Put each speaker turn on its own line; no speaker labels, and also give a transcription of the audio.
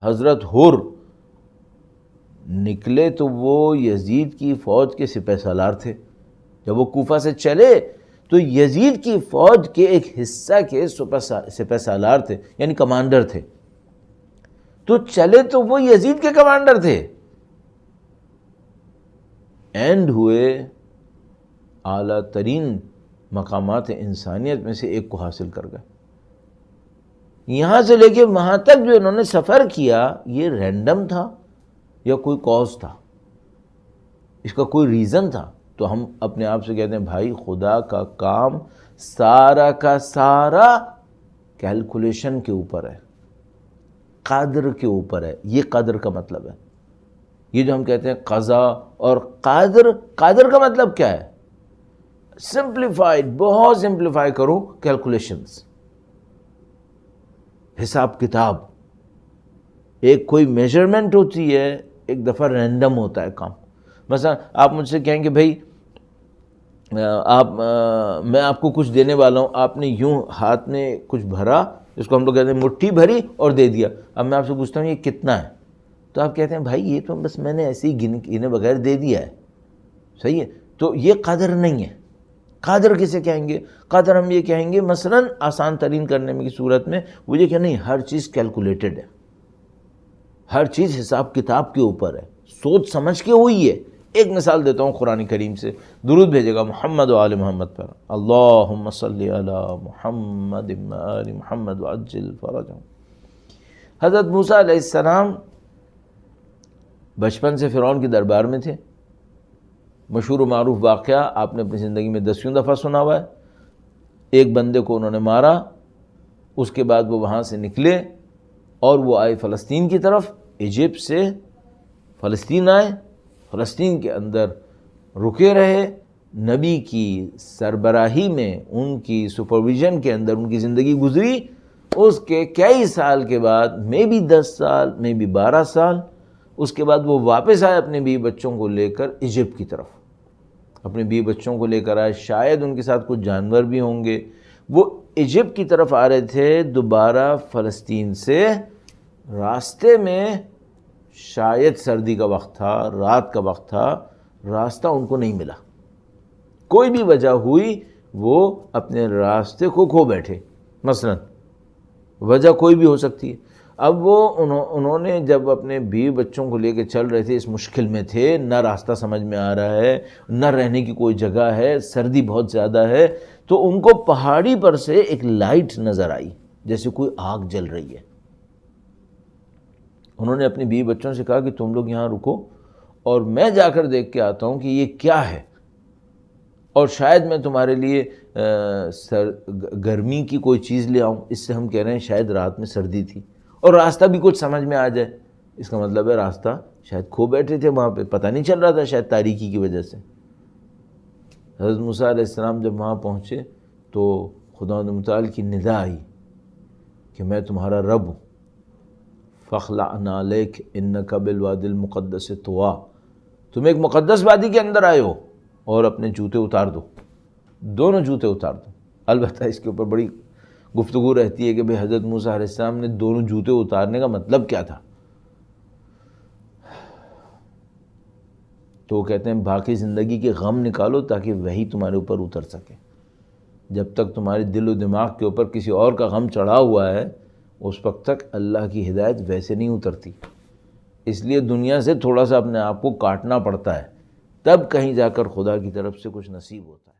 حضرت حر نکلے تو وہ یزید کی فوج کے سپہ سالار تھے. جب وہ کوفہ سے چلے تو یزید کی فوج کے ایک حصہ کے سپہ سالار تھے، یعنی کمانڈر تھے. تو چلے تو وہ یزید کے کمانڈر تھے، اینڈ ہوئے اعلیٰ ترین مقامات انسانیت میں سے ایک کو حاصل کر گئے. یہاں سے لے کے وہاں تک جو انہوں نے سفر کیا، یہ رینڈم تھا یا کوئی کاز تھا، اس کا کوئی ریزن تھا؟ تو ہم اپنے آپ سے کہتے ہیں بھائی خدا کا کام سارا کا سارا کیلکولیشن کے اوپر ہے، قدر کے اوپر ہے. یہ قدر کا مطلب ہے. یہ جو ہم کہتے ہیں قضا اور قادر، قادر کا مطلب کیا ہے؟ سمپلیفائڈ، بہت سمپلیفائی کرو، کیلکولیشنز، حساب کتاب. ایک کوئی میجرمنٹ ہوتی ہے، ایک دفعہ رینڈم ہوتا ہے کام. مثلا آپ مجھ سے کہیں کہ بھائی میں آپ کو کچھ دینے والا ہوں، آپ نے یوں ہاتھ میں کچھ بھرا، اس کو ہم لوگ کہتے ہیں مٹھی بھری اور دے دیا. اب میں آپ سے پوچھتا ہوں یہ کتنا ہے، تو آپ کہتے ہیں بھائی یہ تو بس میں نے ایسے ہی گنے بغیر دے دیا ہے. صحیح ہے؟ تو یہ قدر نہیں ہے. قادر کسے کہیں گے؟ قادر ہم یہ کہیں گے مثلا آسان ترین کرنے میں کی صورت میں وہ یہ کہ نہیں، ہر چیز کیلکولیٹڈ ہے، ہر چیز حساب کتاب کے اوپر ہے، سوچ سمجھ کے ہوئی ہے. ایک مثال دیتا ہوں قرآن کریم سے. درود بھیجے گا محمد و آل محمد پر، اللہم صلی علی محمد و آل محمد وعجل فرجہم. حضرت موسیٰ علیہ السلام بچپن سے فرعون کے دربار میں تھے. مشہور و معروف واقعہ آپ نے اپنی زندگی میں 10 دفعہ سنا ہوا ہے. ایک بندے کو انہوں نے مارا، اس کے بعد وہ وہاں سے نکلے اور وہ آئے فلسطین کی طرف. ایجپٹ سے فلسطین آئے، فلسطین کے اندر رکے رہے. نبی کی سربراہی میں، ان کی سپرویژن کے اندر ان کی زندگی گزری. اس کے کئی سال کے بعد، میں بھی 10 سال، میں بھی 12 سال، اس کے بعد وہ واپس آئے اپنے بیوی بچوں کو لے کر ایجپٹ کی طرف. اپنے بیوی بچوں کو لے کر آئے، شاید ان کے ساتھ کچھ جانور بھی ہوں گے. وہ ایجپٹ کی طرف آ رہے تھے دوبارہ فلسطین سے. راستے میں شاید سردی کا وقت تھا، رات کا وقت تھا، راستہ ان کو نہیں ملا. کوئی بھی وجہ ہوئی وہ اپنے راستے کو کھو بیٹھے، مثلا وجہ کوئی بھی ہو سکتی ہے. اب وہ انہوں نے جب اپنے بیوی بچوں کو لے کے چل رہے تھے، اس مشکل میں تھے، نہ راستہ سمجھ میں آ رہا ہے، نہ رہنے کی کوئی جگہ ہے، سردی بہت زیادہ ہے. تو ان کو پہاڑی پر سے ایک لائٹ نظر آئی، جیسے کوئی آگ جل رہی ہے. انہوں نے اپنے بیوی بچوں سے کہا کہ تم لوگ یہاں رکو اور میں جا کر دیکھ کے آتا ہوں کہ یہ کیا ہے، اور شاید میں تمہارے لیے گرمی کی کوئی چیز لے آؤں. اس سے ہم کہہ رہے ہیں شاید رات میں سردی تھی اور راستہ بھی کچھ سمجھ میں آ جائے. اس کا مطلب ہے راستہ شاید کھو بیٹھے تھے وہاں پہ، پتہ نہیں چل رہا تھا شاید تاریکی کی وجہ سے. حضرت موسیٰ علیہ السلام جب وہاں پہنچے تو خداوند متعال کی ندا آئی کہ میں تمہارا رب ہوں. فَاخْلَعْ نَعْلَيْكَ إِنَّكَ بِالْوَادِ الْمُقَدَّسِ طُوَىٰ. تم ایک مقدس وادی کے اندر آئے ہو اور اپنے جوتے اتار دو، دونوں جوتے اتار دو. البتہ اس کے اوپر بڑی گفتگو رہتی ہے کہ بھئی حضرت موسیٰ علیہ السلام نے دونوں جوتے اتارنے کا مطلب کیا تھا. تو وہ کہتے ہیں باقی زندگی کے غم نکالو تاکہ وہی تمہارے اوپر اتر سکے. جب تک تمہارے دل و دماغ کے اوپر کسی اور کا غم چڑھا ہوا ہے، اس وقت تک اللہ کی ہدایت ویسے نہیں اترتی. اس لیے دنیا سے تھوڑا سا اپنے آپ کو کاٹنا پڑتا ہے، تب کہیں جا کر خدا کی طرف سے کچھ نصیب ہوتا ہے.